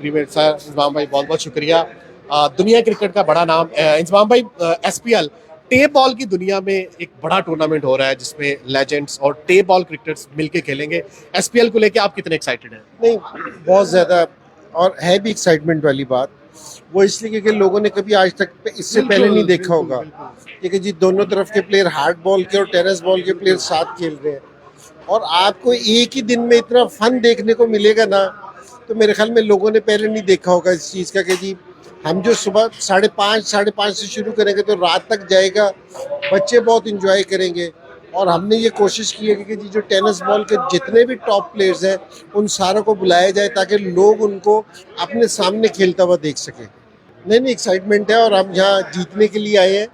Sir Inzamam भाई बहुत बहुत शुक्रिया। दुनिया क्रिकेट का बड़ा नाम इंजमाम भाई, एसपीएल टेप बॉल की दुनिया में एक बड़ा टूर्नामेंट हो रहा है जिसमें लेजेंड्स और टेप बॉल क्रिकेटर्स मिलके खेलेंगे। एसपीएल को लेके आप कितने एक्साइटेड हैं? नहीं, बहुत ज़्यादा, और है भी एक्साइटमेंट वाली बात। वो इसलिए क्योंकि लोगों ने कभी आज तक इससे पहले नहीं देखा होगा, क्योंकि जी दोनों तरफ के प्लेयर हार्ड बॉल के और टेनिस बॉल के प्लेयर साथ खेल रहे हैं, और आपको एक ही दिन में इतना फन देखने को मिलेगा ना, तो मेरे ख्याल में लोगों ने पहले नहीं देखा होगा इस चीज़ का। कि जी हम जो सुबह 5:30 से शुरू करेंगे तो रात तक जाएगा, बच्चे बहुत इंजॉय करेंगे। और हमने ये कोशिश की है कि जी जो टेनिस बॉल के जितने भी टॉप प्लेयर्स हैं उन सारों को बुलाया जाए, ताकि लोग उनको अपने सामने खेलता हुआ देख सकें। नहीं, एक्साइटमेंट है, और हम यहाँ जीतने के लिए आए हैं।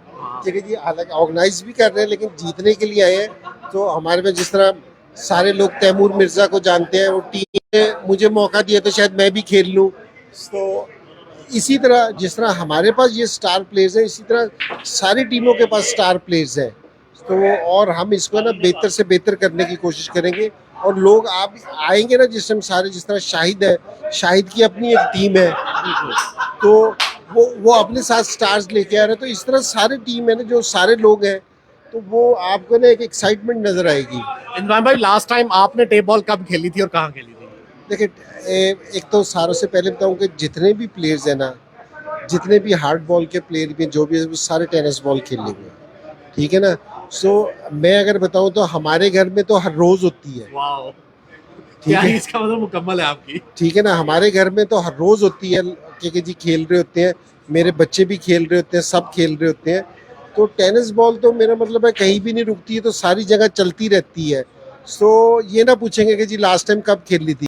ठीक है जी, हालांकि ऑर्गेनाइज भी कर रहे हैं, लेकिन जीतने के लिए आए हैं। तो हमारे में जिस तरह सारे लोग तैमूर मिर्ज़ा को जानते हैं, वो टीम ने मुझे मौका दिया तो शायद मैं भी खेल लूँ। तो इसी तरह जिस तरह हमारे पास ये स्टार प्लेयर्स हैं, इसी तरह सारी टीमों के पास स्टार प्लेयर्स हैं। तो और हम इसको ना बेहतर से बेहतर करने की कोशिश करेंगे। और लोग आप आएंगे ना, जिस टाइम सारे, जिस तरह शाहिद है, शाहिद की अपनी एक टीम है, तो वो अपने साथ स्टार्स लेके आ रहे हैं। तो इस तरह सारी टीम है ना, जो सारे लोग हैं, तो वो आपको ना एक एक्साइटमेंट नजर आएगी। इंजमाम भाई, लास्ट टाइम आपने टेप बॉल कब खेली थी और कहाँ खेली थी? देखिए, एक तो सारों से पहले बताऊं कि जितने भी प्लेयर्स हैं ना, जितने भी हार्ड बॉल के प्लेयर भी जो भी है, वो सारे टेनिस बॉल खेले हुए हैं। ठीक है ना। सो मैं अगर बताऊं तो हमारे घर में तो हर रोज होती है। वाओ, ठीक है, इसका मतलब मुकम्मल है आपकी। ठीक है ना, हमारे घर में तो हर रोज होती है, क्योंकि जी खेल रहे होते हैं, मेरे बच्चे भी खेल रहे होते हैं, सब खेल रहे होते हैं। तो टेनिस बॉल तो मेरा मतलब है कहीं भी नहीं रुकती है, तो सारी जगह चलती रहती है। सो ये ना पूछेंगे कि जी लास्ट टाइम कब खेली थी।